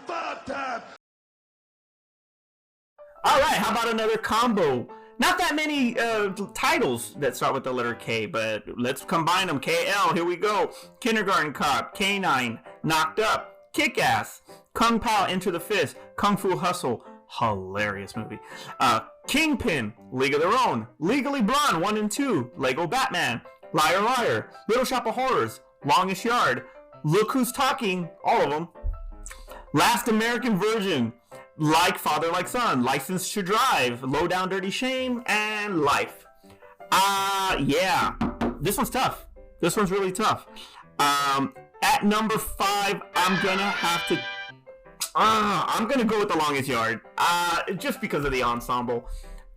5 times. All right, how about another combo? Not that many titles that start with the letter K, but let's combine them. KL, here we go. Kindergarten Cop, K9, Knocked Up, Kick-Ass, Kung Pao, Enter the Fist, Kung Fu Hustle, hilarious movie. Kingpin, League of Their Own, Legally Blonde 1 and 2, Lego Batman, Liar Liar, Little Shop of Horrors, Longest Yard, Look Who's Talking, all of them. Last American Virgin, Like Father Like Son, License to Drive, Low Down Dirty Shame, and Life. Yeah, this one's tough. This one's really tough. At number 5, I'm gonna go with The Longest Yard, just because of the ensemble.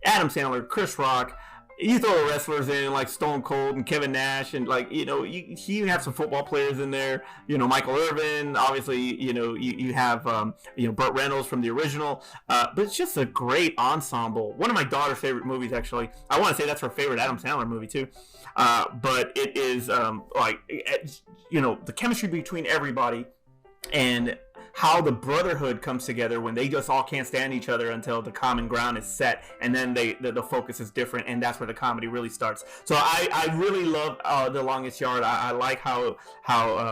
Adam Sandler, Chris Rock. You throw the wrestlers in like Stone Cold and Kevin Nash, and like you even have some football players in there. Michael Irvin. Obviously, you have Burt Reynolds from the original. But it's just a great ensemble. One of my daughter's favorite movies, actually. I want to say that's her favorite Adam Sandler movie too. But it is the chemistry between everybody and how the brotherhood comes together when they just all can't stand each other until the common ground is set, and then the focus is different, and that's where the comedy really starts. So I really love The Longest Yard. I like how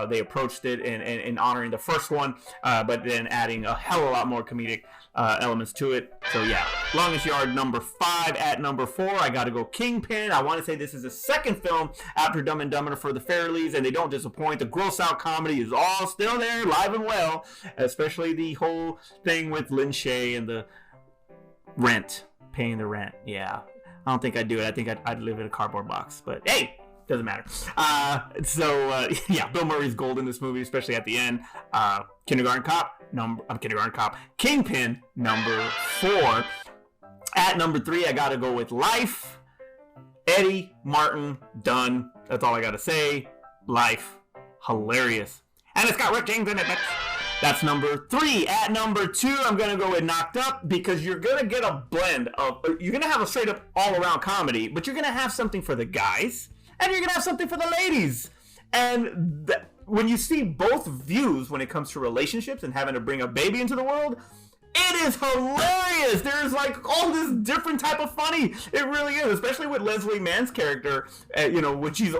they approached it in honoring the first one, but then adding a hell of a lot more comedic elements to it. So yeah, Longest Yard, number 5. At number 4, I gotta go Kingpin. I want to say this is the second film after Dumb and Dumber for the Fairleys, and they don't disappoint. The gross out comedy is all still there, live and well, especially the whole thing with Lin Shaye and the rent, paying the rent. Yeah, I don't think I'd do it. I think I'd live in a cardboard box, but hey, doesn't matter. Yeah, Bill Murray's gold in this movie, especially at the end. Kindergarten Cop, Kingpin, number 4. At number 3, I gotta go with Life. Eddie Martin, done. That's all I gotta say. Life, hilarious, and it's got Rick James in it. That's number 3. At number 2, I'm gonna go with Knocked Up, because you're gonna get a blend of. You're gonna have a straight up all around comedy, but you're gonna have something for the guys, and you're gonna have something for the ladies. And when you see both views when it comes to relationships and having to bring a baby into the world, it is hilarious. There's like all this different type of funny. It really is, especially with Leslie Mann's character. When she's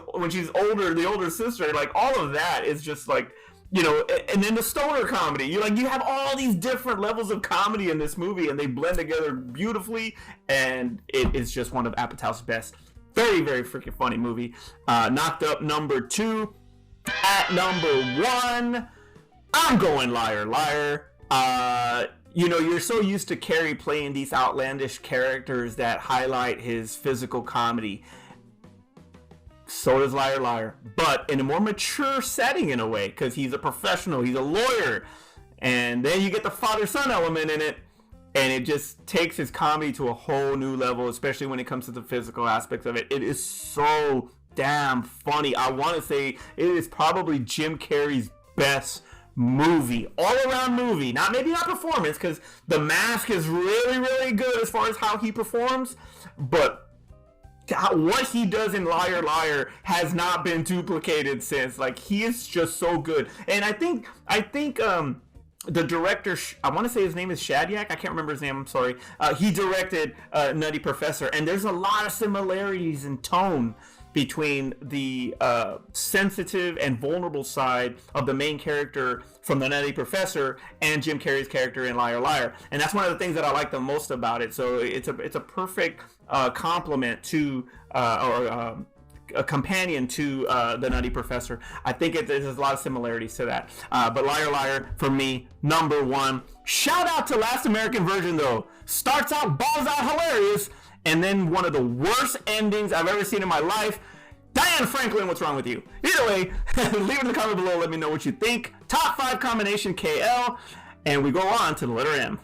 older, the older sister, like all of that is just like. And then the stoner comedy. You have all these different levels of comedy in this movie, and they blend together beautifully, and it is just one of Apatow's best. Very, very freaking funny movie. Knocked Up, number 2. At number 1, I'm going Liar Liar. You're so used to Carrey playing these outlandish characters that highlight his physical comedy. So does Liar Liar, but in a more mature setting in a way, because he's a professional, he's a lawyer, and then you get the father-son element in it, and it just takes his comedy to a whole new level, especially when it comes to the physical aspects of it. It is so damn funny. I want to say it is probably Jim Carrey's best movie, all-around movie. Maybe not performance, because The Mask is really, really good as far as how he performs, but what he does in Liar Liar has not been duplicated since. Like, he is just so good. And I think the director, I want to say his name is Shadyac. I can't remember his name. I'm sorry. He directed Nutty Professor, and there's a lot of similarities in tone between the sensitive and vulnerable side of the main character from the Nutty Professor and Jim Carrey's character in Liar Liar, and that's one of the things that I like the most about it. So it's a perfect complement to or a companion to the Nutty Professor. I think there's a lot of similarities to that. But Liar Liar, for me, number 1. Shout out to Last American Virgin, though. Starts out, balls out, hilarious, and then one of the worst endings I've ever seen in my life. Diane Franklin, what's wrong with you? Either way, leave it in the comment below. Let me know what you think. Top 5 combination KL. And we go on to the letter M.